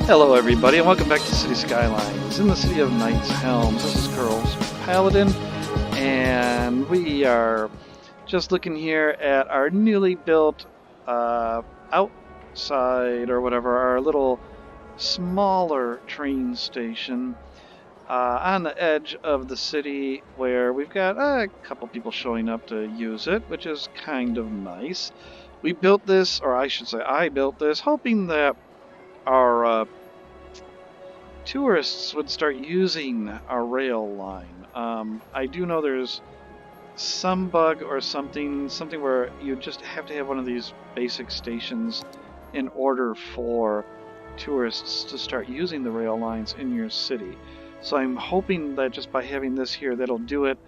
Hello everybody and welcome back to City Skylines in the city of Knights Helm. This is Girls Paladin and we are just looking here at our newly built outside or whatever, our little smaller train station on the edge of the city where we've got a couple people showing up to use it, which is kind of nice. We built this, or I should say I built this, hoping that our tourists would start using our rail line. I do know there's some bug or something where you just have to have one of these basic stations in order for tourists to start using the rail lines in your city. So I'm hoping that just by having this here, that'll do it.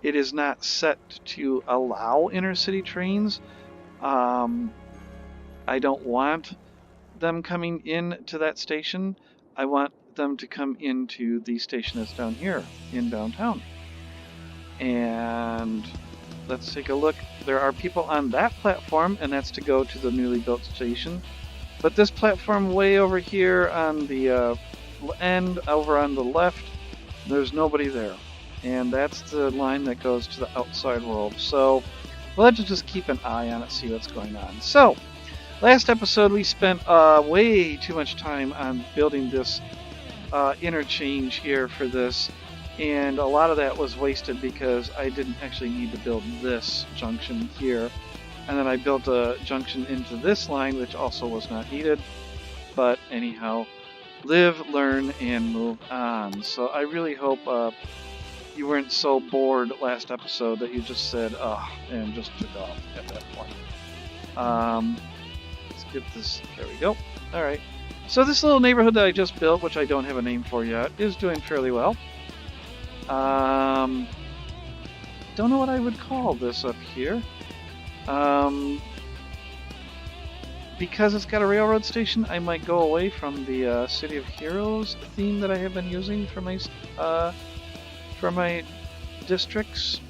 It is not set to allow intercity trains. I don't want them coming in to that station. I want them to come into the station that's down here in downtown. And let's take a look. There are people on that platform, and that's to go to the newly built station. But this platform way over here on the end, over on the left, there's nobody there. And that's the line that goes to the outside world. So we'll have to just keep an eye on it, see what's going on. So last episode we spent way too much time on building this interchange here for this, and a lot of that was wasted because I didn't actually need to build this junction here, and then I built a junction into this line which also was not needed. But anyhow, live, learn, and move on. So I really hope you weren't so bored last episode that you just said ugh and just took off at that point. Let's get this, there we go. Alright. So this little neighborhood that I just built, which I don't have a name for yet, is doing fairly well. Don't know what I would call this up here. Because it's got a railroad station, I might go away from the City of Heroes theme that I have been using for my districts.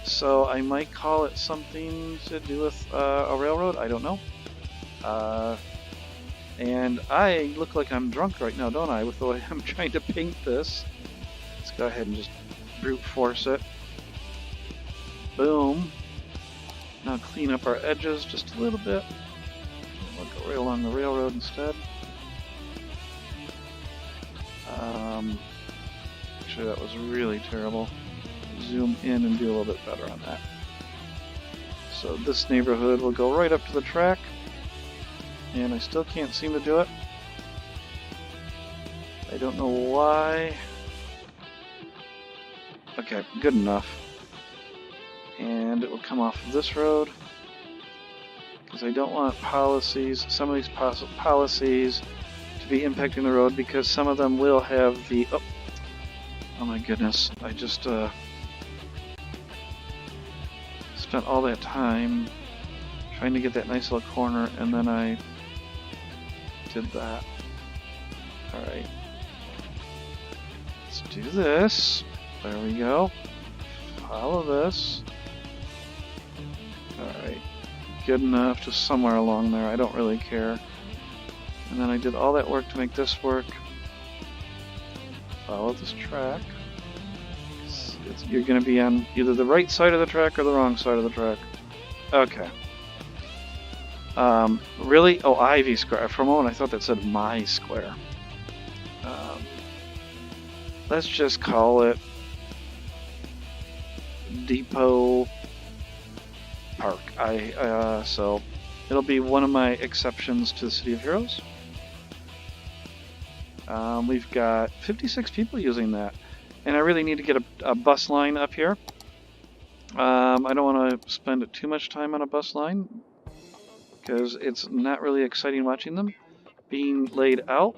So I might call it something to do with a railroad. I don't know. And I look like I'm drunk right now, don't I, with the way I'm trying to paint this. Let's go ahead and just brute force it. Boom. Now clean up our edges just a little bit. We'll go right along the railroad instead. Actually, that was really terrible. Zoom in and do a little bit better on that. So this neighborhood will go right up to the track, and I still can't seem to do it. I don't know why. Okay, good enough. And it will come off of this road, because I don't want some of these policies to be impacting the road, because some of them will have the oh my goodness, I just spent all that time trying to get that nice little corner, and then I did that. Alright. Let's do this. There we go. Follow this. Alright. Good enough, just somewhere along there. I don't really care. And then I did all that work to make this work. Follow this track. You're going to be on either the right side of the track or the wrong side of the track. Okay. Really? Oh, Ivy Square. For a moment I thought that said my square. Let's just call it Depot Park. So it'll be one of my exceptions to the City of Heroes. We've got 56 people using that. And I really need to get a bus line up here. I don't want to spend too much time on a bus line, because it's not really exciting watching them being laid out.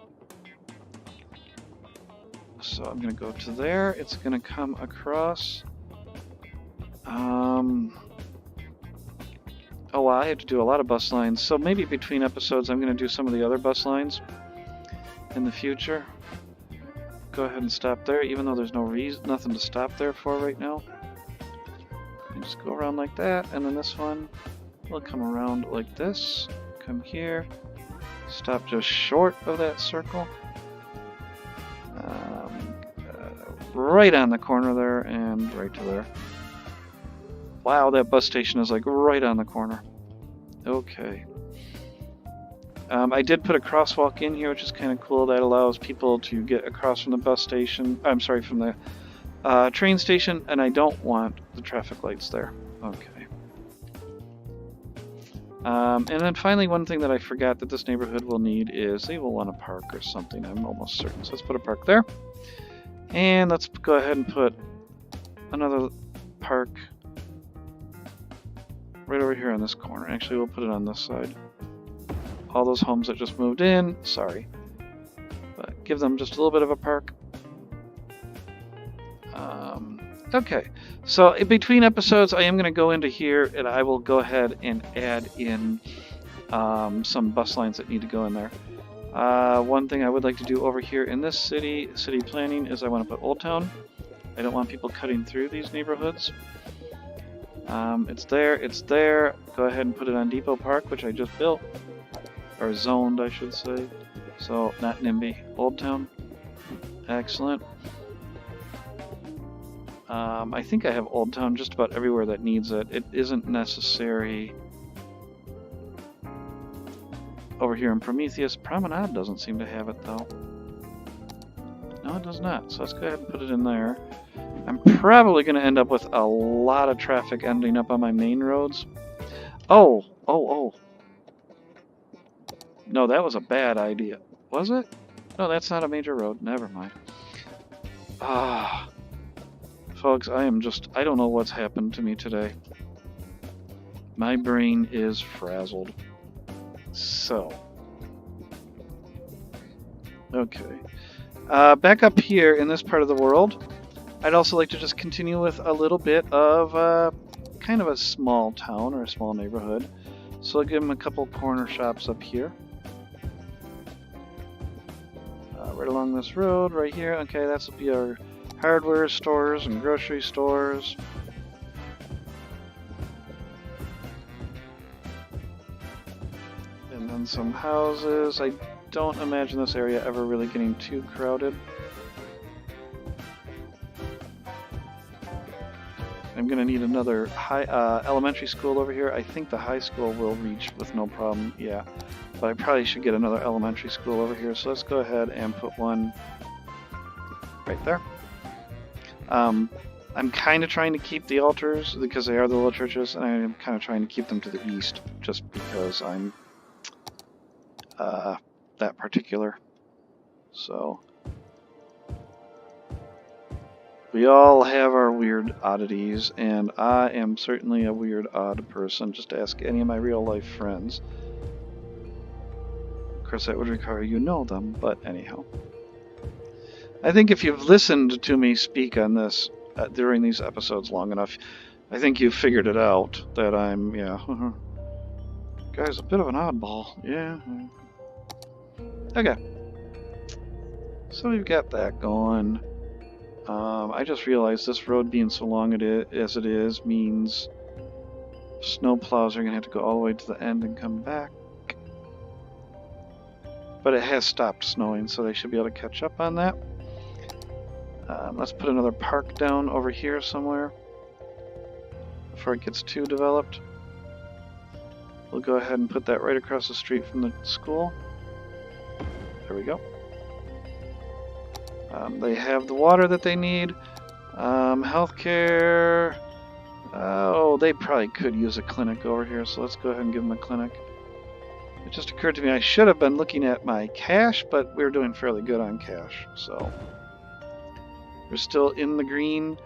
So I'm going to go to there. It's going to come across. Oh, well, I have to do a lot of bus lines. So maybe between episodes I'm going to do some of the other bus lines in the future. Go ahead and stop there, even though there's nothing to stop there for right now. And just go around like that, and then this one will come around like this, him here. Stop just short of that circle. Right on the corner there, and right to there. Wow, that bus station is like right on the corner. Okay. I did put a crosswalk in here, which is kind of cool. That allows people to get across from the bus station. I'm sorry, from the train station, and I don't want the traffic lights there. Okay. And then finally, one thing that I forgot that this neighborhood will need is they will want a park or something. I'm almost certain. So let's put a park there. And let's go ahead and put another park right over here on this corner. Actually, we'll put it on this side. All those homes that just moved in, sorry. But give them just a little bit of a park. Okay, so in between episodes, I am going to go into here and I will go ahead and add in some bus lines that need to go in there. One thing I would like to do over here in this city planning, is I want to put Old Town. I don't want people cutting through these neighborhoods. It's there. Go ahead and put it on Depot Park, which I just built. Or zoned, I should say. So, not NIMBY. Old Town. Excellent. I think I have Old Town just about everywhere that needs it. It isn't necessary over here in Prometheus. Promenade doesn't seem to have it, though. No, it does not. So let's go ahead and put it in there. I'm probably going to end up with a lot of traffic ending up on my main roads. Oh. No, that was a bad idea. Was it? No, that's not a major road. Never mind. Folks, I don't know what's happened to me today. My brain is frazzled. So. Okay. Back up here in this part of the world, I'd also like to just continue with a little bit of kind of a small town or a small neighborhood. So I'll give them a couple corner shops up here. Right along this road, right here. Okay, that's will be our hardware stores and grocery stores. And then some houses. I don't imagine this area ever really getting too crowded. I'm going to need another high elementary school over here. I think the high school will reach with no problem. Yeah. But I probably should get another elementary school over here. So let's go ahead and put one right there. I'm kind of trying to keep the altars because they are the little churches, and I'm kind of trying to keep them to the east just because I'm that particular. So we all have our weird oddities, and I am certainly a weird, odd person. Just ask any of my real life friends. Of course, that would require you know them, but anyhow. I think if you've listened to me speak on this during these episodes long enough, I think you've figured it out that I'm, guy's a bit of an oddball. Yeah. Okay. So we've got that going. I just realized this road being so long as it is means snow plows are going to have to go all the way to the end and come back. But it has stopped snowing, so they should be able to catch up on that. Let's put another park down over here somewhere before it gets too developed. We'll go ahead and put that right across the street from the school. There we go. They have the water that they need. Healthcare. Oh, they probably could use a clinic over here, so let's go ahead and give them a clinic. It just occurred to me I should have been looking at my cash, but we're doing fairly good on cash, so we're still in the green.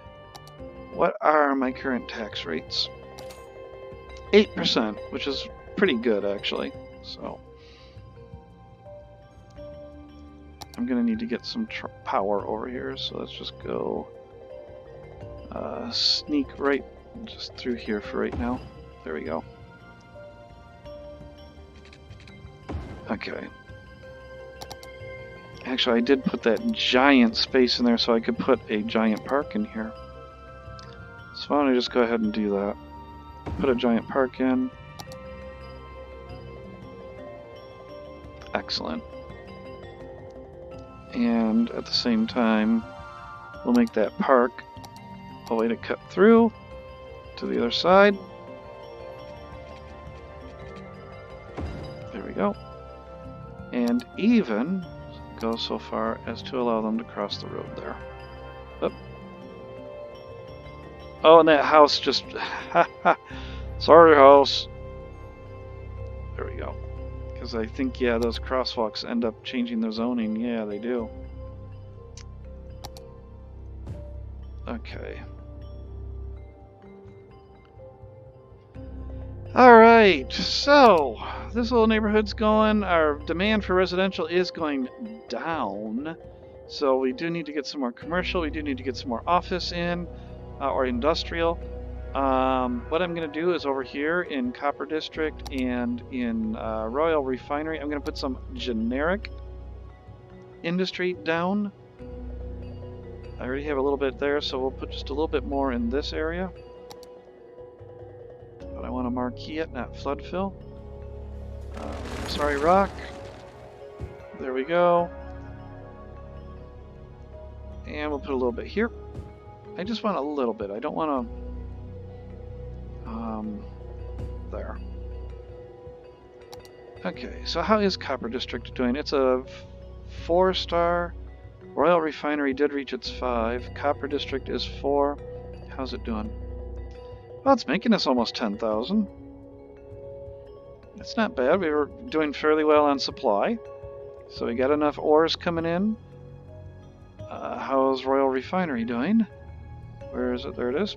What are my current tax rates? 8%, which is pretty good actually. So I'm gonna need to get some power over here, so let's just go sneak right just through here for right now. There we go. Okay. Actually, I did put that giant space in there so I could put a giant park in here. So why don't I just go ahead and do that. Put a giant park in. Excellent. And at the same time, we'll make that park a way to cut through to the other side. There we go. And even go so far as to allow them to cross the road there. Oop. Oh, and that house just... Sorry, house. There we go. Because I think, yeah, those crosswalks end up changing their zoning. Yeah, they do. Okay. Alright, so this little neighborhood's going. Our demand for residential is going down. So we do need to get some more commercial. We do need to get some more office in, or industrial. What I'm going to do is over here in Copper District and in Royal Refinery, I'm going to put some generic industry down. I already have a little bit there, so we'll put just a little bit more in this area. But I want to marquee it, not flood fill. Sorry, rock. There we go. And we'll put a little bit here. I just want a little bit. I don't want to... there. Okay, so how is Copper District doing? It's a 4-star. Royal Refinery did reach its 5. Copper District is 4. How's it doing? Well, it's making us almost 10,000. It's not bad. We were doing fairly well on supply. So we got enough ores coming in. How's Royal Refinery doing? Where is it? There it is.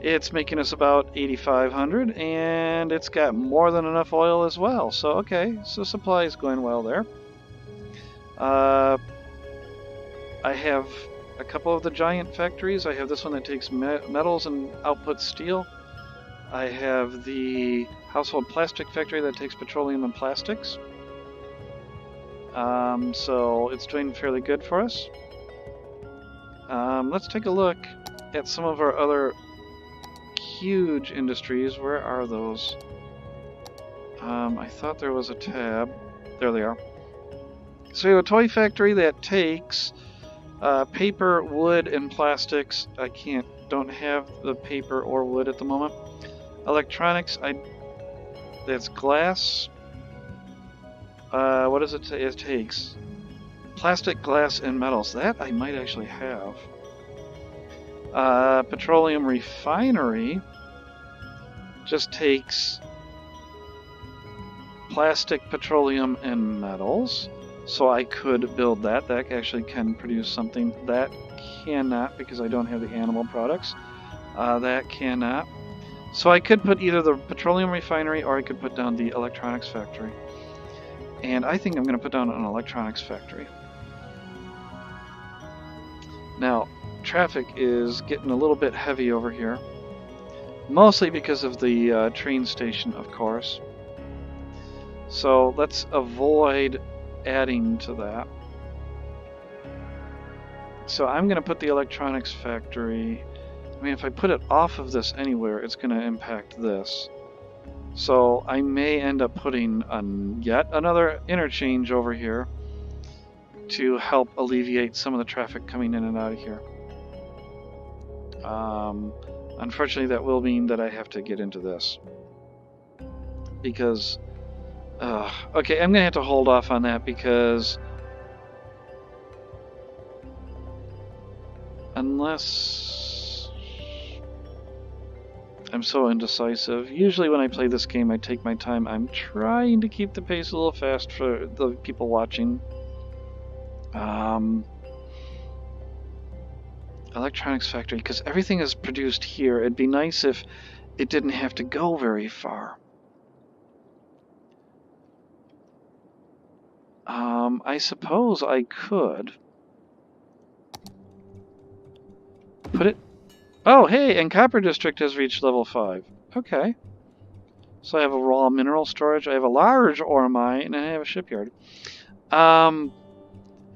It's making us about 8,500, and it's got more than enough oil as well. So, okay, so supply is going well there. I have a couple of the giant factories. I have this one that takes metals and outputs steel. I have the household plastic factory that takes petroleum and plastics. So it's doing fairly good for us. Let's take a look at some of our other huge industries. Where are those? I thought there was a tab. There they are. So we have a toy factory that takes paper, wood, and plastics. I don't have the paper or wood at the moment. Electronics, that's glass. What does it say? It takes plastic, glass, and metals. That I might actually have. Petroleum refinery just takes plastic, petroleum, and metals. So I could build that. That actually can produce something. That cannot, because I don't have the animal products. That cannot. So I could put either the petroleum refinery or I could put down the electronics factory. And I think I'm going to put down an electronics factory. Now, traffic is getting a little bit heavy over here. Mostly because of the train station, of course. So let's avoid adding to that. So I'm going to put the electronics factory... I mean, if I put it off of this anywhere, it's going to impact this. So I may end up putting yet another interchange over here to help alleviate some of the traffic coming in and out of here. Unfortunately, that will mean that I have to get into this. Because... okay, I'm going to have to hold off on that because... unless... I'm so indecisive. Usually when I play this game, I take my time. I'm trying to keep the pace a little fast for the people watching. Electronics factory, because everything is produced here. It'd be nice if it didn't have to go very far. I suppose I could put it... Oh, hey, and Copper District has reached level 5. Okay. So I have a raw mineral storage, I have a large ore mine, and I have a shipyard. I mean,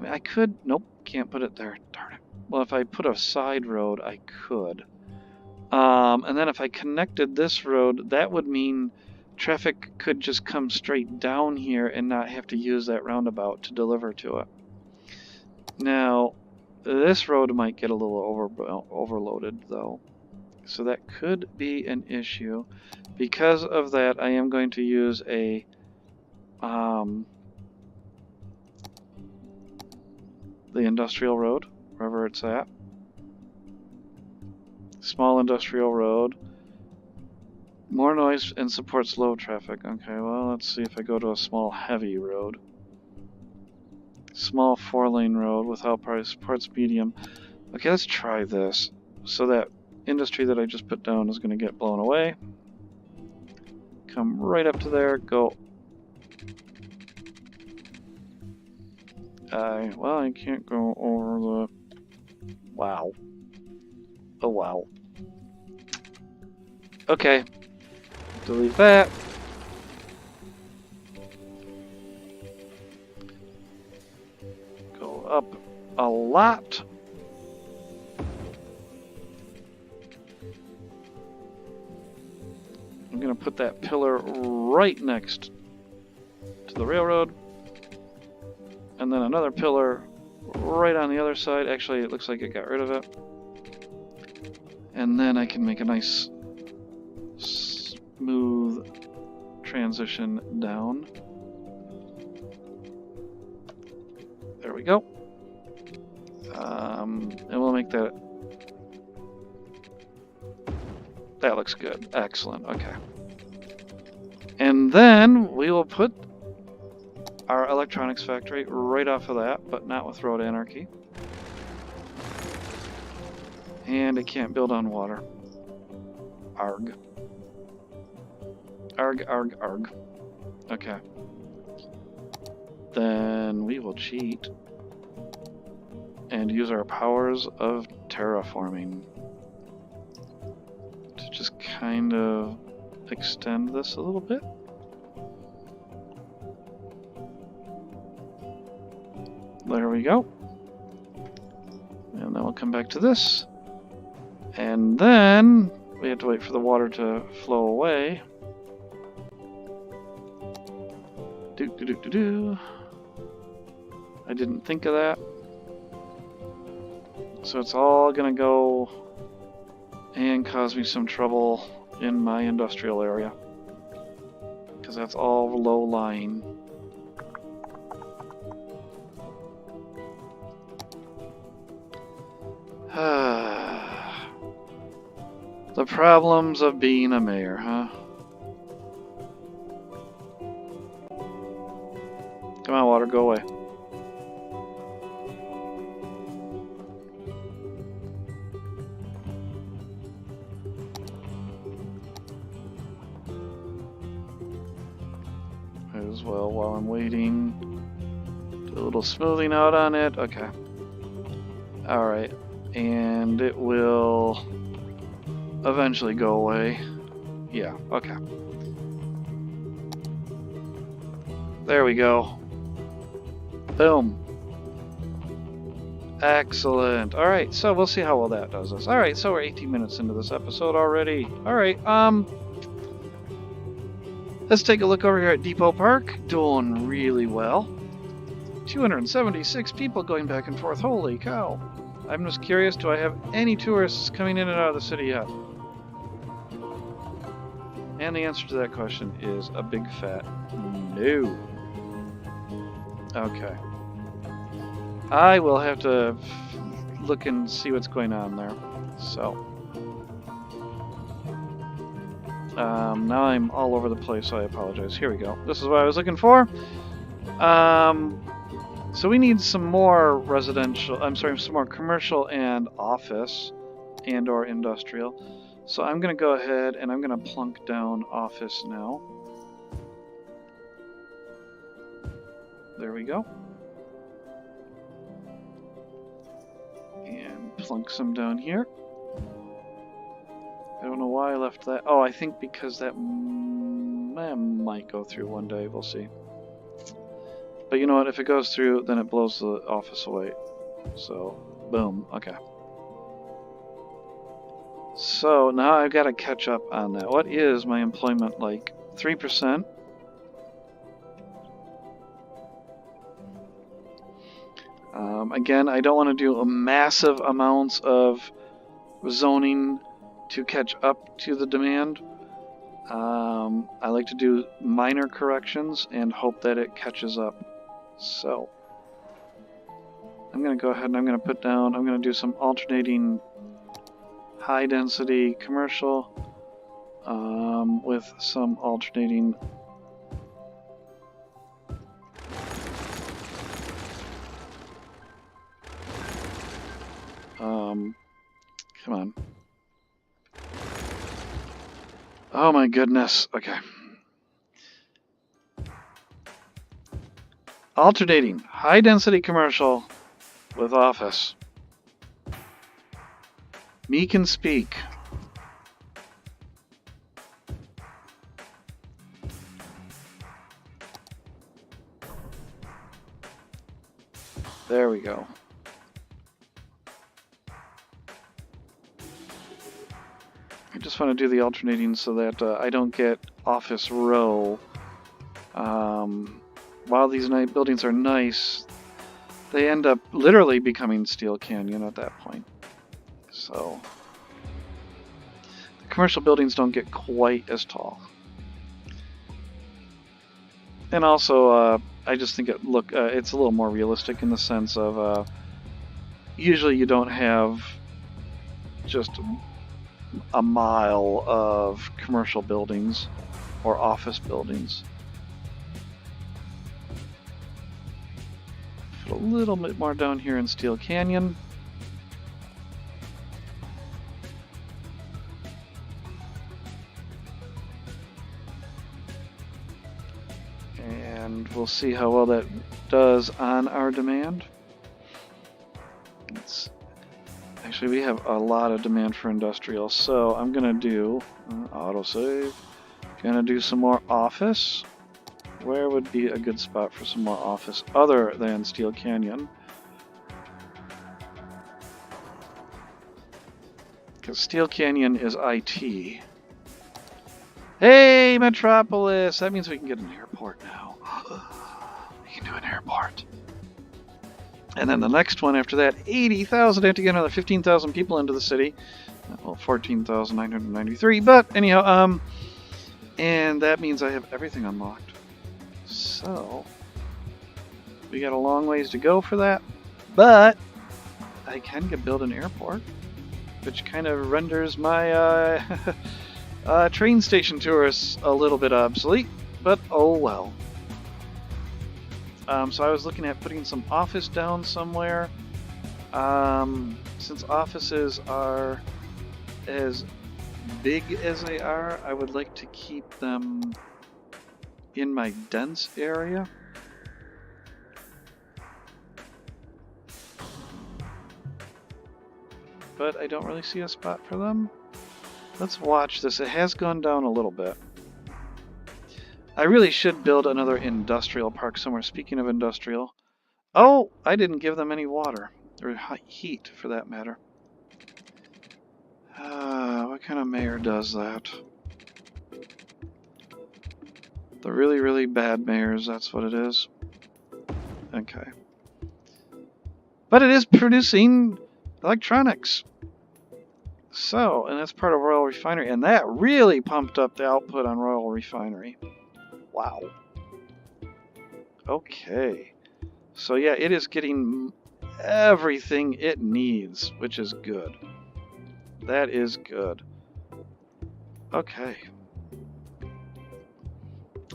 I could... Nope, can't put it there. Darn it. Well, if I put a side road, I could. And then if I connected this road, that would mean traffic could just come straight down here and not have to use that roundabout to deliver to it. Now, this road might get a little overloaded though, so that could be an issue. Because of that, I am going to use a the industrial road, wherever it's at. Small industrial road. More noise and supports low traffic. Okay, well, let's see if I go to a small heavy road. Small 4-lane road without price supports medium. Okay, let's try this. So that industry that I just put down is going to get blown away. Come right up to there, go. Well, I can't go over the... Wow. Oh, wow. Okay. Delete that. Go up a lot. I'm going to put that pillar right next to the railroad. And then another pillar right on the other side. Actually, it looks like it got rid of it. And then I can make a nice smooth transition down. There we go. And we'll make that... That looks good. Excellent. Okay. And then we will put our electronics factory right off of that, but not with road anarchy. And it can't build on water. Arg. Arg, arg, arg. Okay. Then we will cheat and use our powers of terraforming to just kind of extend this a little bit. There we go. And then we'll come back to this. And then we have to wait for the water to flow away. Do. I didn't think of that. So it's all gonna go and cause me some trouble in my industrial area, because that's all low lying. The problems of being a mayor, huh? Come on, water, go away. Might as well, while I'm waiting, do a little smoothing out on it. Okay. Alright. And it will eventually go away. Yeah, okay. There we go. Boom. Excellent. Alright, so we'll see how well that does us. Alright, so we're 18 minutes into this episode already. Alright, let's take a look over here at Depot Park. Doing really well. 276 people going back and forth. Holy cow. I'm just curious, do I have any tourists coming in and out of the city yet? And the answer to that question is a big fat no. Okay. I will have to look and see what's going on there. So. Now I'm all over the place, so I apologize. Here we go. This is what I was looking for. So we need some more residential, some more commercial and office and or industrial. So I'm going to go ahead and I'm going to plunk down office now. There we go. And plunk some down here. I don't know why I left that. Oh, I think because that might go through one day. We'll see. But you know what? If it goes through, then it blows the office away. So, boom. Okay. So now I've got to catch up on that. What is my employment like 3%. Again, I don't want to do a massive amounts of zoning to catch up to the demand. I like to do minor corrections and hope that it catches up. So I'm going to go ahead and I'm going to do some alternating high density commercial with some alternating come on. Oh my goodness. Okay. Alternating high density commercial with office. Me can speak. There we go. I just want to do the alternating so that I don't get office row. While these buildings are nice, they end up literally becoming Steel Canyon at that point. So the commercial buildings don't get quite as tall. And also, I just think it's a little more realistic in the sense of usually you don't have just a mile of commercial buildings or office buildings. Put a little bit more down here in Steel Canyon. And we'll see how well that does on our demand. Actually, we have a lot of demand for industrial, so I'm gonna do autosave. Gonna do some more office. Where would be a good spot for some more office other than Steel Canyon? Because Steel Canyon is IT. Hey, Metropolis! That means we can get an airport now. We can do an airport. And then the next one after that, 80,000. I have to get another 15,000 people into the city. Well, 14,993. But anyhow, and that means I have everything unlocked. So we got a long ways to go for that. But I can build an airport, which kind of renders my train station tourists a little bit obsolete. But oh well. So I was looking at putting some office down somewhere. Since offices are as big as they are, I would like to keep them in my dense area. But I don't really see a spot for them. Let's watch this. It has gone down a little bit. I really should build another industrial park somewhere. Speaking of industrial. Oh, I didn't give them any water. Or heat, for that matter. What kind of mayor does that? The really, really bad mayors, that's what it is. Okay. But it is producing electronics. So, and that's part of Royal Refinery. And that really pumped up the output on Royal Refinery. Wow. Okay. So yeah, it is getting everything it needs, which is good. That is good. Okay.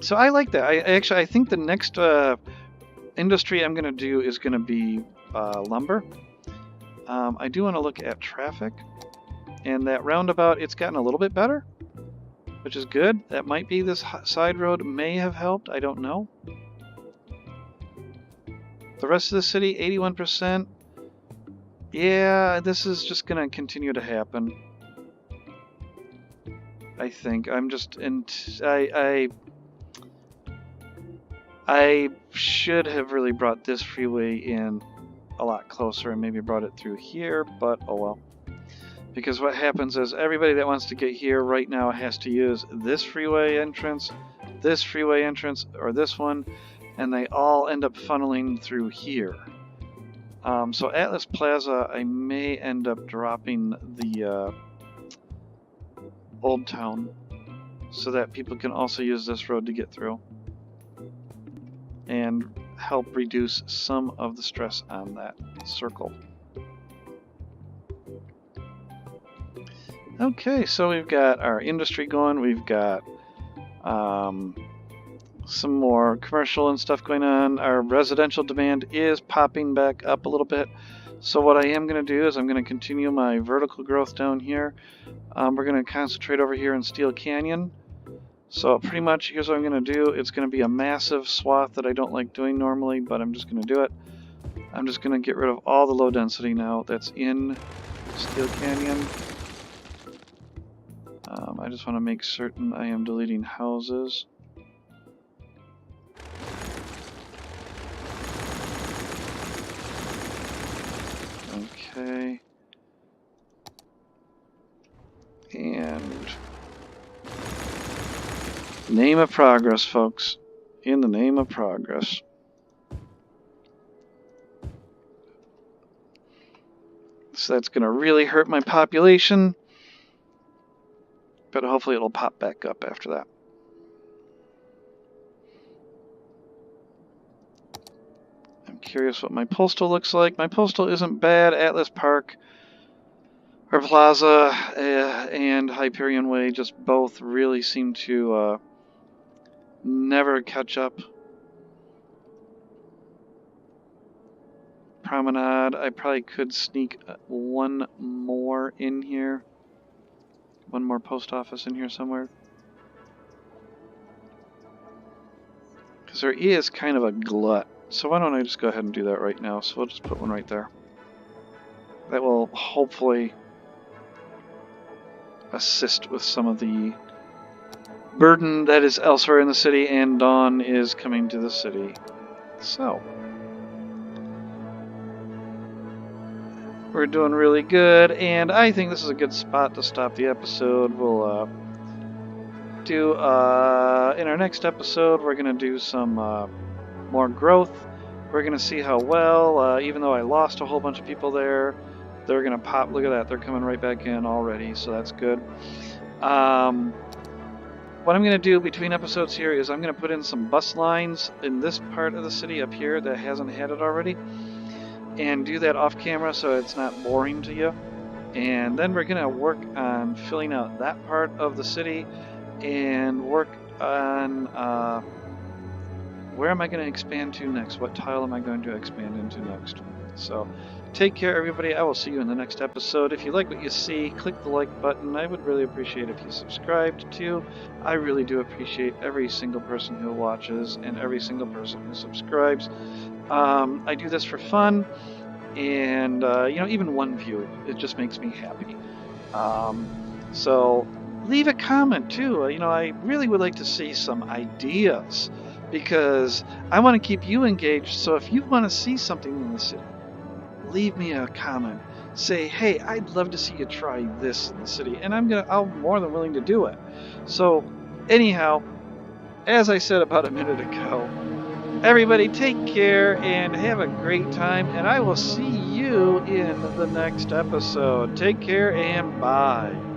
So I like that. I think the next industry I'm going to do is going to be lumber. I do want to look at traffic. And that roundabout, it's gotten a little bit better, which is good. That might be this side road may have helped. I don't know. The rest of the city, 81%. Yeah, this is just going to continue to happen. I think. I'm just... I should have really brought this freeway in a lot closer and maybe brought it through here, but oh well. Because what happens is everybody that wants to get here right now has to use this freeway entrance this freeway entrance or this one, and they all end up funneling through here. So Atlas Plaza, I may end up dropping the Old Town so that people can also use this road to get through and help reduce some of the stress on that circle. Okay, so we've got our industry going, we've got some more commercial and stuff going on. Our residential demand is popping back up a little bit. So what I am going to do is I'm going to continue my vertical growth down here. We're going to concentrate over here in Steel Canyon. So pretty much here's what I'm going to do. It's going to be a massive swath that I don't like doing normally, but I'm just going to do it. I'm just going to get rid of all the low density now that's in Steel Canyon. I just want to make certain I am deleting houses. Okay. And name of progress, folks. In the name of progress. So that's going to really hurt my population. But hopefully it'll pop back up after that. I'm curious what my postal looks like. My postal isn't bad. Atlas Park, or Plaza, and Hyperion Way just both really seem to never catch up. Promenade, I probably could sneak one more in here. One more post office in here somewhere. Because there is kind of a glut. So why don't I just go ahead and do that right now. So we'll just put one right there. That will hopefully assist with some of the burden that is elsewhere in the city, and Dawn is coming to the city. So we're doing really good, and I think this is a good spot to stop the episode. We'll do, in our next episode, we're going to do some more growth. We're going to see how well, even though I lost a whole bunch of people there, they're going to pop. Look at that, they're coming right back in already, so that's good. What I'm going to do between episodes here is I'm going to put in some bus lines in this part of the city up here that hasn't had it already, and do that off camera so it's not boring to you. And then we're going to work on filling out that part of the city and work on where am I going to expand to next? What tile am I going to expand into next? So take care, everybody. I will see you in the next episode. If you like what you see, click the like button. I would really appreciate if you subscribed too. I really do appreciate every single person who watches and every single person who subscribes. I do this for fun, and even one view, it just makes me happy. So leave a comment too. I really would like to see some ideas, because I want to keep you engaged. So if you want to see something in the city, leave me a comment. Say, hey, I'd love to see you try this in the city, and I'm more than willing to do it. So anyhow, as I said about a minute ago, everybody take care and have a great time, and I will see you in the next episode. Take care and bye.